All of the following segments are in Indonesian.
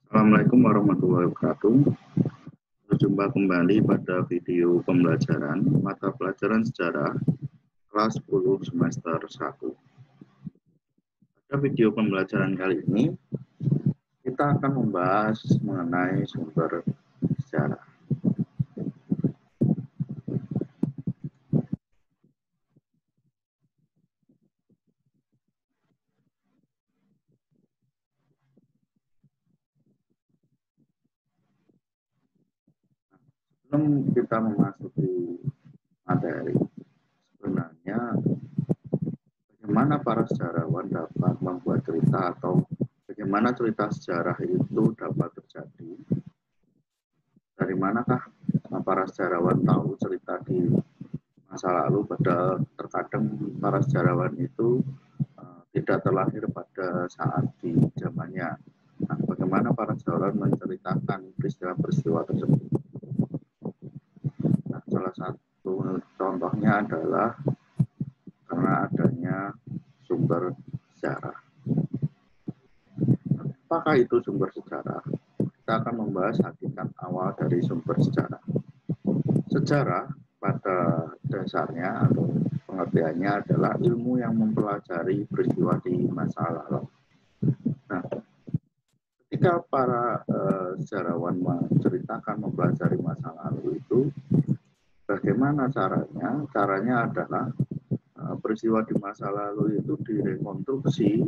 Assalamualaikum warahmatullahi wabarakatuh. Berjumpa kembali pada video pembelajaran mata pelajaran sejarah kelas 10 semester 1. Pada video pembelajaran kali ini, kita akan membahas mengenai sumber sejarah. Sebelum kita memasuki materi, sebenarnya bagaimana para sejarawan dapat membuat cerita atau bagaimana cerita sejarah itu dapat terjadi? Dari manakah para sejarawan tahu cerita di masa lalu, padahal terkadang para sejarawan itu tidak terlahir pada saat di zamannya. Nah, bagaimana para sejarawan menceritakan peristiwa-peristiwa tersebut? Nah, salah satu contohnya adalah karena adanya sumber sejarah. Apakah itu sumber sejarah? Kita akan membahas hakikat awal dari sumber sejarah. Sejarah pada dasarnya atau pengertiannya adalah ilmu yang mempelajari peristiwa di masa lalu. Nah, ketika para sejarawan menceritakan mempelajari masa lalu itu, bagaimana caranya? Caranya adalah peristiwa di masa lalu itu direkonstruksi,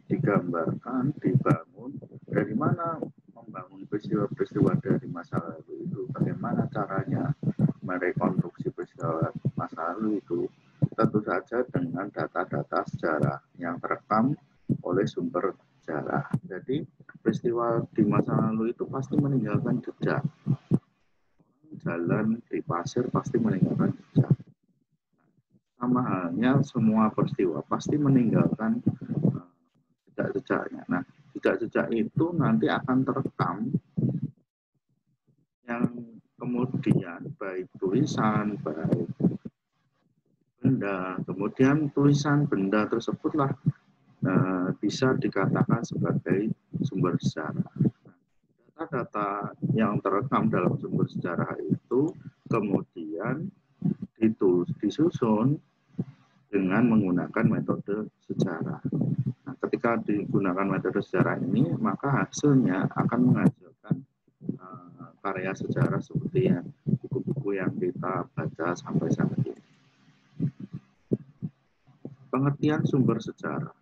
digambarkan, dibangun. Dari mana membangun peristiwa-peristiwa dari masa lalu itu? Bagaimana caranya merekonstruksi peristiwa masa lalu itu? Tentu saja dengan data-data sejarah yang terekam oleh sumber sejarah. Jadi peristiwa di masa lalu itu pasti meninggalkan jejak. Jalan di pasir pasti meninggalkan jejak. Sama halnya semua peristiwa pasti meninggalkan jejak-jejaknya. Nah, jejak-jejak itu nanti akan terekam yang kemudian baik tulisan, baik benda, kemudian tulisan benda tersebutlah bisa dikatakan sebagai sumber sejarah. Data-data yang terekam dalam sumber sejarah itu kemudian disusun dengan menggunakan metode sejarah. Nah, ketika digunakan metode sejarah ini, maka hasilnya akan menghasilkan karya sejarah seperti buku-buku yang kita baca sampai saat ini. Pengertian sumber sejarah.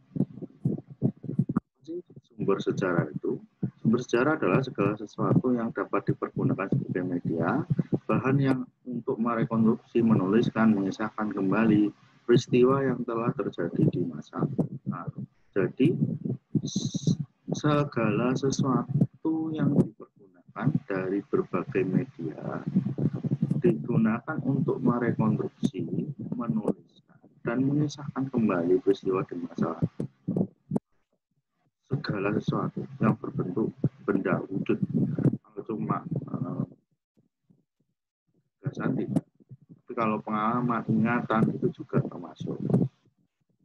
Sumber sejarah itu, sumber sejarah adalah segala sesuatu yang dapat dipergunakan sebagai media, bahan yang untuk merekonstruksi, menuliskan, mengisahkan kembali peristiwa yang telah terjadi di masa lalu. Jadi, segala sesuatu yang dipergunakan dari berbagai media digunakan untuk merekonstruksi, menuliskan, dan mengisahkan kembali peristiwa di masa lalu. Segala sesuatu yang berbentuk benda wujud, kalau cuma gagasan tidak, tapi kalau pengalaman, ingatan itu juga termasuk.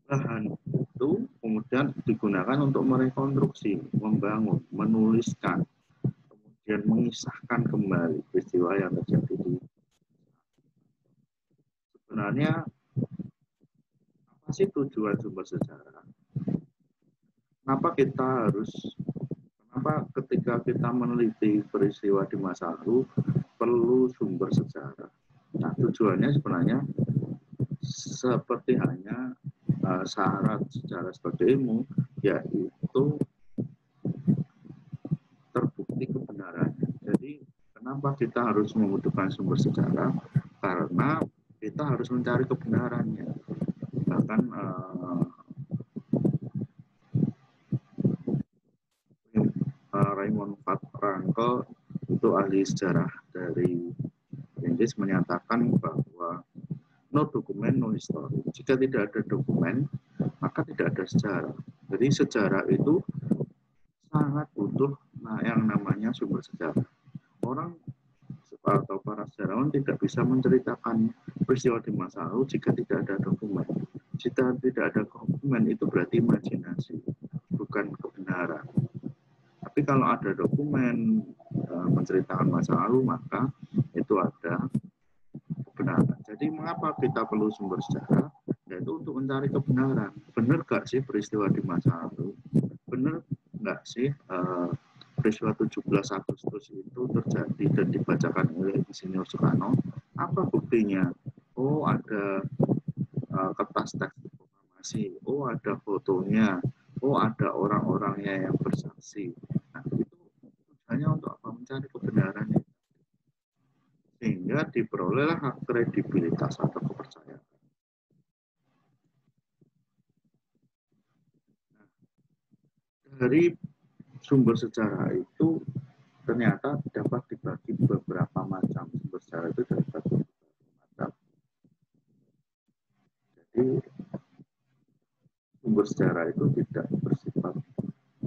Bahan itu kemudian digunakan untuk merekonstruksi, membangun, menuliskan, kemudian mengisahkan kembali peristiwa yang terjadi di. Sebenarnya apa sih tujuan sumber sejarah? Kenapa ketika kita meneliti peristiwa di masa lalu perlu sumber sejarah? Nah, tujuannya sebenarnya seperti hanya syarat sejarah sebagai ilmu, yaitu terbukti kebenarannya. Jadi, kenapa kita harus membutuhkan sumber sejarah? Karena kita harus mencari kebenarannya. Bahkan Raymond Frankel itu ahli sejarah dari Inggris menyatakan bahwa no dokumen, no history. Jika tidak ada dokumen, maka tidak ada sejarah. Jadi sejarah itu sangat butuh yang namanya sumber sejarah. Orang atau para sejarawan tidak bisa menceritakan peristiwa di masa lalu jika tidak ada dokumen. Jika tidak ada dokumen itu berarti imajinasi. bukan kebenaran. Tapi kalau ada dokumen menceritakan masa lalu, maka itu ada kebenaran. Jadi mengapa kita perlu sumber sejarah? Yaitu untuk mencari kebenaran. Benar gak sih peristiwa di masa lalu? Benar nggak sih peristiwa 17 Agustus itu terjadi dan dibacakan oleh Insinyur Soekarno? Apa buktinya? Oh, ada kertas teks proklamasi. Oh, ada fotonya. Oh, ada orang-orangnya yang bersaksi. Nah, itu tujuannya untuk apa? Mencari kebenaran. Sehingga diperolehlah hak kredibilitas atau kepercayaan. Nah, dari sumber sejarah itu ternyata dapat dibagi beberapa macam. Sumber sejarah itu dapat dibagi beberapa macam. Jadi sumber sejarah itu tidak bersifat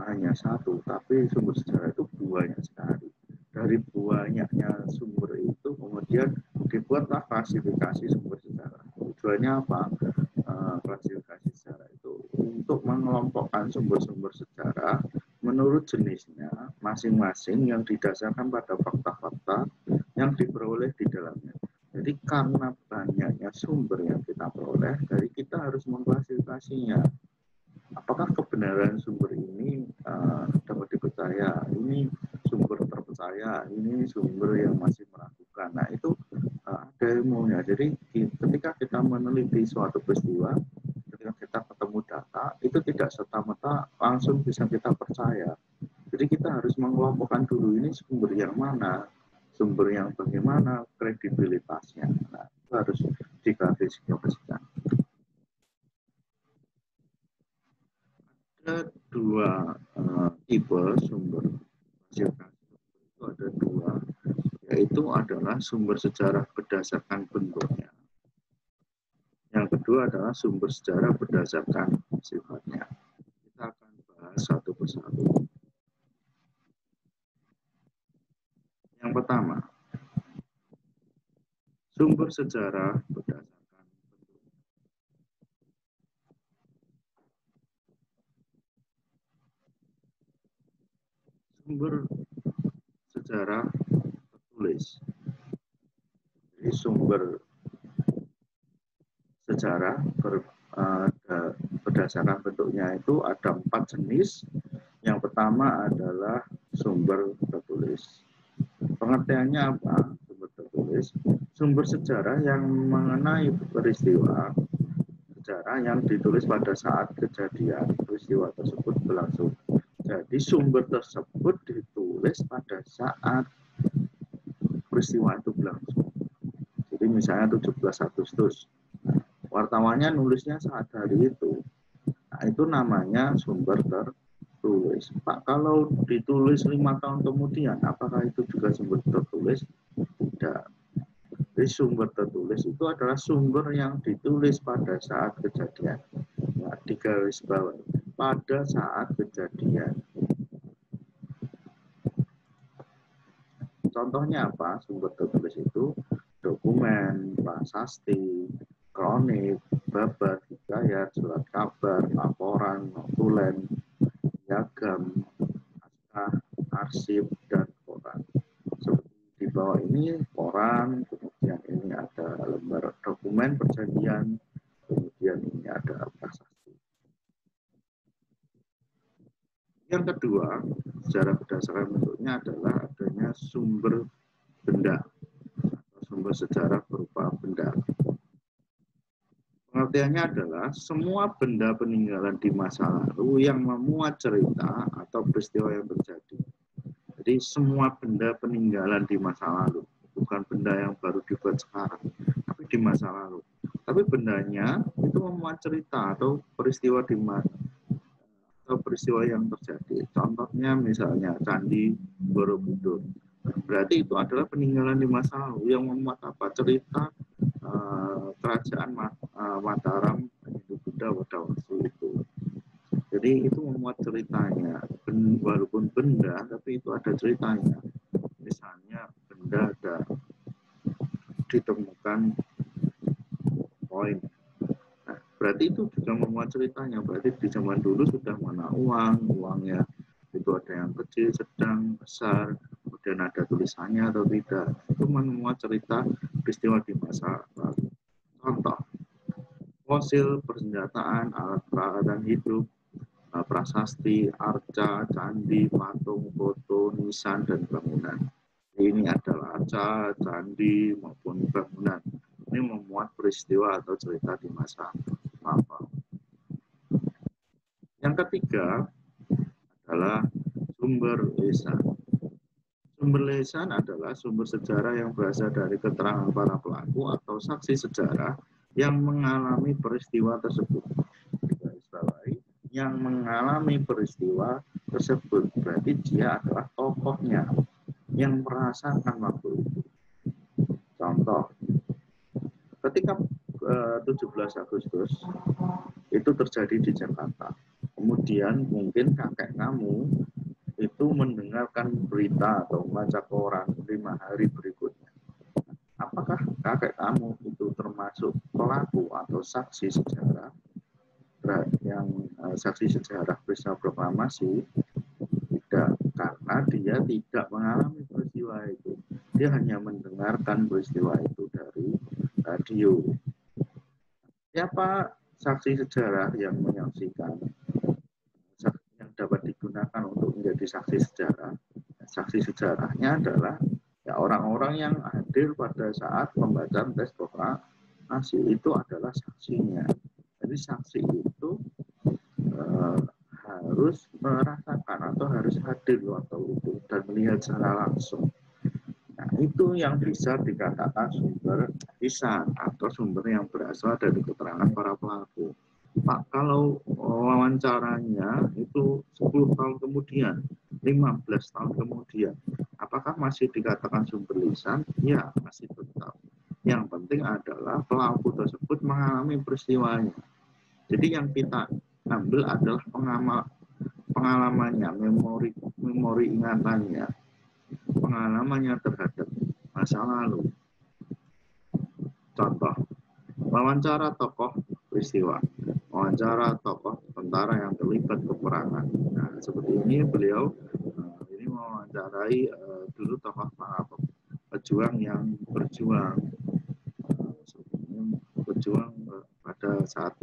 hanya satu, tapi sumber sejarah itu banyak sekali. Dari banyaknya sumber itu kemudian dibuatlah klasifikasi sumber sejarah. Tujuannya apa? Klasifikasi sejarah itu untuk mengelompokkan sumber-sumber sejarah menurut jenisnya masing-masing yang didasarkan pada fakta-fakta yang diperoleh di dalamnya. Jadi karena banyaknya sumber yang kita peroleh, jadi kita harus mengklasifikasinya. Apakah kebenaran sumber ini dapat dipercaya? Ini sumber terpercaya, ini sumber yang masih meragukan. Nah, itu ada ilmunya. Jadi ketika kita meneliti suatu peristiwa, ketika kita ketemu data, itu tidak serta-merta langsung bisa kita percaya. Jadi kita harus mengelompokkan dulu ini sumber yang mana, sumber yang bagaimana, kredibilitasnya. Nah, itu harus diklasifikasikan. Ada dua tipe sumber klasifikasi. Itu ada dua, yaitu adalah sumber sejarah berdasarkan bentuknya. Yang kedua adalah sumber sejarah berdasarkan sifatnya. Kita akan bahas satu persatu. Yang pertama, sumber sejarah berdasarkan bentuk. Sumber sejarah tertulis. Jadi sumber sejarah berdasarkan bentuknya itu ada 4 jenis. Yang pertama adalah sumber tertulis. Pengertiannya apa? Sumber tertulis, sumber sejarah yang mengenai peristiwa sejarah yang ditulis pada saat kejadian peristiwa tersebut berlangsung. Jadi sumber tersebut ditulis pada saat peristiwa itu berlangsung. Jadi misalnya 17 Agustus, wartawannya nulisnya saat hari itu. Nah, itu namanya sumber tertulis. Pak, kalau ditulis 5 tahun kemudian, apakah itu juga sumber tertulis? Tidak. Jadi sumber tertulis itu adalah sumber yang ditulis pada saat kejadian. Nah, di garis bawah, pada saat kejadian. Contohnya apa? Sumber tertulis itu dokumen, prasasti, kronik, babat, hikayat, surat kabar, laporan, notulen, piagam, naskah, arsip, dan koran. Seperti di bawah ini koran, kemudian ini ada lembar dokumen perjanjian, kemudian ini ada prasasti. Yang kedua, secara berdasarkan bentuknya adalah adanya sumber benda atau sumber sejarah berupa benda. Pengertiannya adalah semua benda peninggalan di masa lalu yang memuat cerita atau peristiwa yang terjadi. Jadi semua benda peninggalan di masa lalu, bukan benda yang baru dibuat sekarang, tapi di masa lalu. Tapi bendanya itu memuat cerita atau peristiwa di masa atau peristiwa yang terjadi. Contohnya misalnya Candi Borobudur. Berarti itu adalah peninggalan di masa lalu yang memuat apa? Cerita kerajaan Mataram Hindu Buddha pada waktu itu. Jadi itu memuat ceritanya. Walaupun benda, tapi itu ada ceritanya. Misalnya benda ada ditemukan koin. Nah, berarti itu juga memuat ceritanya. Berarti di zaman dulu sudah mana uangnya itu ada yang kecil, sedang, besar, kemudian ada tulisannya atau tidak. Itu memuat cerita peristiwa di masa lalu. Contoh, fosil, persenjataan, alat peralatan hidup, prasasti, arca, candi, patung, foto, nisan, dan bangunan. Ini adalah arca, candi, maupun bangunan. Ini memuat peristiwa atau cerita di masa lampau. Yang ketiga adalah sumber lisan. Sumber lisan adalah sumber sejarah yang berasal dari keterangan para pelaku atau saksi sejarah yang mengalami peristiwa tersebut. Yang mengalami peristiwa tersebut berarti dia adalah tokohnya yang merasakan waktu itu. Contoh, ketika 17 Agustus itu terjadi di Jakarta. Kemudian mungkin kakek kamu itu mendengarkan berita atau membaca koran 5 hari berikutnya. Apakah kakek kamu itu termasuk pelaku atau saksi sejarah yang saksi sejarah peristiwa proklamasi? Tidak, karena dia tidak mengalami peristiwa itu. Dia hanya mendengarkan peristiwa itu dari radio. Siapa saksi sejarah yang menyaksikan, yang dapat digunakan untuk menjadi saksi sejarah? Saksi sejarahnya adalah ya orang-orang yang hadir pada saat pembacaan teks proklamasi, itu adalah saksinya. Jadi saksi itu harus merasakan atau harus hadir waktu itu dan melihat secara langsung. Nah, itu yang bisa dikatakan sumber lisan atau sumber yang berasal dari keterangan para pelaku. Pak, kalau wawancaranya itu 10 tahun kemudian, 15 tahun kemudian, apakah masih dikatakan sumber lisan? Ya, masih tetap. Yang penting adalah pelaku tersebut mengalami peristiwanya. Jadi yang kita ambil adalah pengalamannya, memori ingatannya, pengalamannya terhadap masa lalu. Contoh, wawancara tokoh peristiwa, wawancara tokoh tentara yang terlibat peperangan. Nah, seperti ini beliau ini mewawancarai dulu tokoh para pejuang yang berjuang pada saat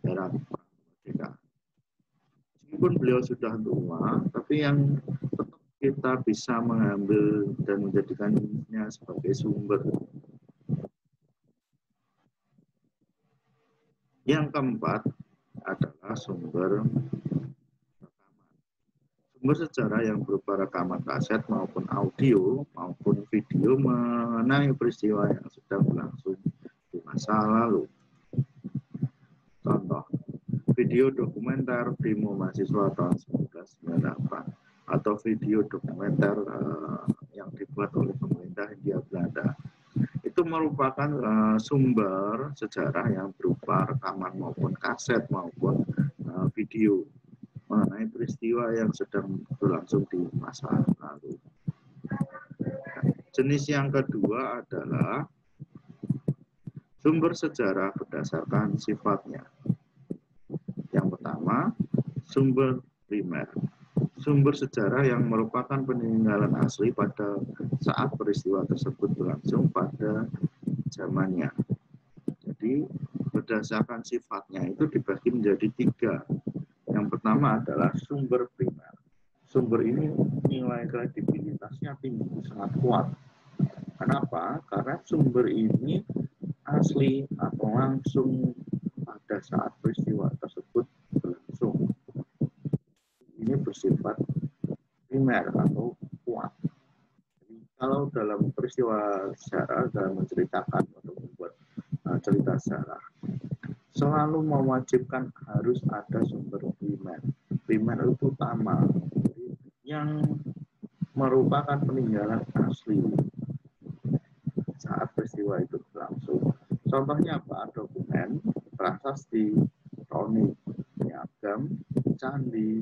era merdeka. Meskipun beliau sudah tua, tapi yang tetap kita bisa mengambil dan menjadikannya sebagai sumber. Yang keempat adalah sumber rekaman. Sumber sejarah yang berupa rekaman kaset maupun audio maupun video mengenai peristiwa yang sedang berlangsung di masa lalu. Contoh, video dokumenter demo mahasiswa tahun 1998 atau video dokumenter yang dibuat oleh pemerintah Hindia Belanda. Itu merupakan sumber sejarah yang berupa rekaman maupun kaset maupun video mengenai peristiwa yang sedang berlangsung di masa lalu. Jenis yang kedua adalah sumber sejarah berdasarkan sifatnya. Yang pertama, sumber primer. Sumber sejarah yang merupakan peninggalan asli pada saat peristiwa tersebut berlangsung pada zamannya. Jadi berdasarkan sifatnya itu dibagi menjadi 3. Yang pertama adalah sumber primer. Sumber ini nilai kredibilitasnya tinggi, sangat kuat. Kenapa? Karena sumber ini asli atau langsung pada saat peristiwa tersebut berlangsung. Ini bersifat primer atau kuat. Jadi, kalau dalam peristiwa sejarah, dalam menceritakan atau membuat cerita sejarah, selalu mewajibkan harus ada sumber primer. Primer itu utama, yang merupakan peninggalan asli saat peristiwa itu berlangsung. Contohnya apa? Dokumen, prasasti, kronik, piagam, candi,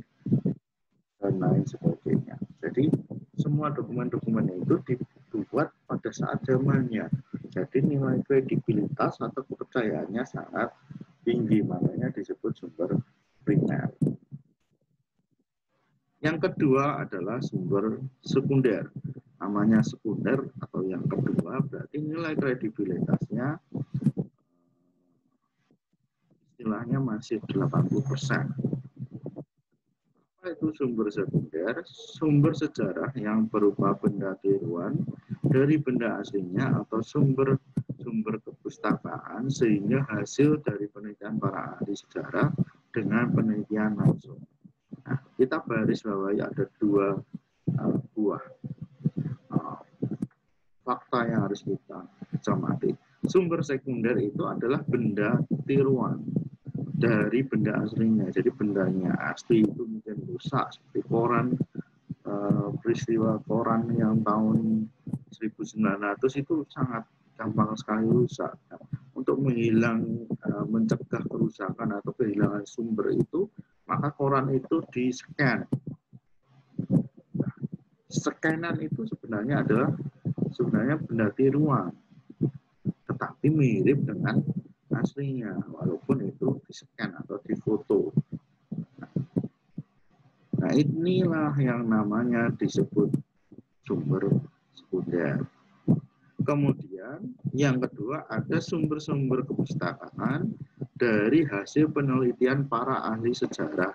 dan lain sebagainya. Jadi semua dokumen-dokumen itu dibuat pada saat zamannya. Jadi nilai kredibilitas atau kepercayaannya sangat tinggi, makanya disebut sumber primer. Yang kedua adalah sumber sekunder. Namanya sekunder atau yang kedua berarti nilai kredibilitasnya istilahnya masih 80%. Apa itu sumber sekunder? Sumber sejarah yang berupa benda tiruan dari benda aslinya atau sumber kepustakaan sehingga hasil dari penelitian para ahli sejarah dengan penelitian langsung. Nah, kita baris bawahi ada dua buah fakta yang harus kita cermati. Sumber sekunder itu adalah benda tiruan dari benda aslinya. Jadi bendanya asli itu mungkin rusak seperti koran, peristiwa koran yang tahun 1900 itu sangat gampang sekali rusak. Nah, untuk mencegah kerusakan atau kehilangan sumber itu, maka koran itu di-scan. Nah, scanan itu sebenarnya adalah benda tiruan, tetapi mirip dengan aslinya, walaupun itu di-scan atau difoto. Nah, inilah yang namanya disebut sumber sekunder. Kemudian yang kedua ada sumber-sumber kepustakaan dari hasil penelitian para ahli sejarah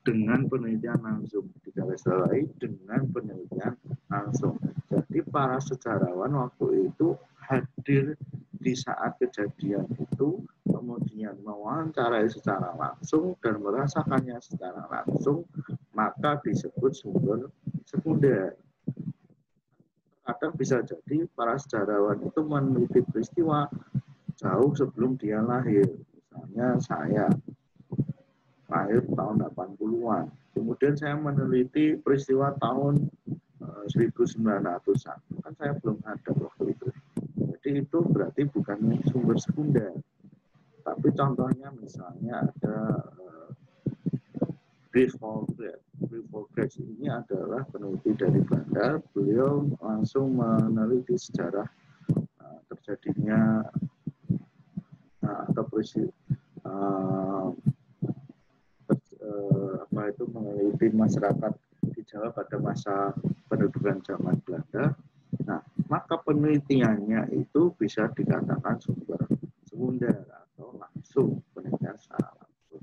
dengan penelitian langsung, digarisbawahi dengan penelitian langsung. Jadi para sejarawan waktu itu hadir di saat kejadian itu, kemudian mewawancarai secara langsung dan merasakannya secara langsung, maka disebut sumber sekunder. Kadang bisa jadi para sejarawan itu meneliti peristiwa jauh sebelum dia lahir. Misalnya saya lahir tahun 80-an. Kemudian saya meneliti peristiwa tahun 1900-an. Kan saya belum ada waktu itu. Jadi itu berarti bukan sumber sekunder. Tapi contohnya misalnya ada Brief ini adalah peneliti dari Belanda. Beliau langsung meneliti sejarah terjadinya atau meneliti masyarakat di Jawa pada masa pendudukan zaman Belanda. Nah, maka penelitiannya itu bisa dikatakan sumber sekunder atau langsung, penelitian secara langsung.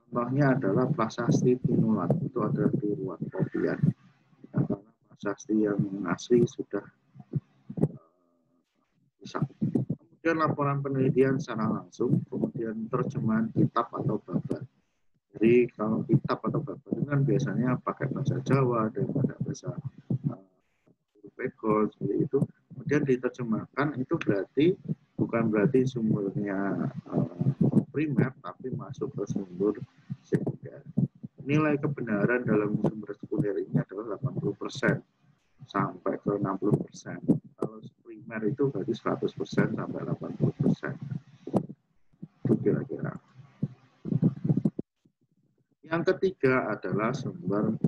Contohnya adalah prasasti Tinular, itu adalah tiruan kopian. Karena prasasti yang asli sudah rusak. Kemudian laporan penelitian secara langsung, kemudian terjemahan kitab atau babat. Jadi kalau kitab atau babat itu kan biasanya pakai bahasa Jawa dan pakai bahasa Pekol seperti itu. Kemudian diterjemahkan, itu bukan berarti sumbernya primer, tapi masuk ke sumber sekunder. Nilai kebenaran dalam sumber sekunder ini adalah 80% sampai ke 60%. Kalau primer itu berarti 100% sampai 80%. Itu kira-kira. Yang ketiga adalah sumber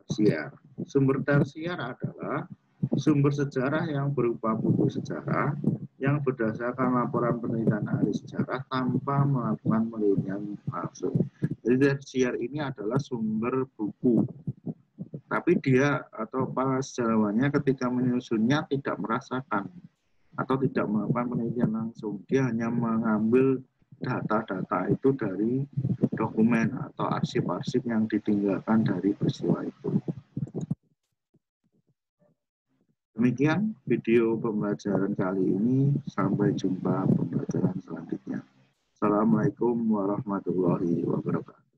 tersier. Sumber tersier adalah sumber sejarah yang berupa buku sejarah yang berdasarkan laporan penelitian ahli sejarah tanpa melakukan penelitian langsung. Jadi tersier ini adalah sumber buku, tapi dia atau para sejarawannya ketika menyusunnya tidak merasakan atau tidak melakukan penelitian langsung. Dia hanya mengambil data-data itu dari dokumen atau arsip-arsip yang ditinggalkan dari peristiwa itu. Demikian video pembelajaran kali ini. Sampai jumpa pembelajaran selanjutnya. Assalamualaikum warahmatullahi wabarakatuh.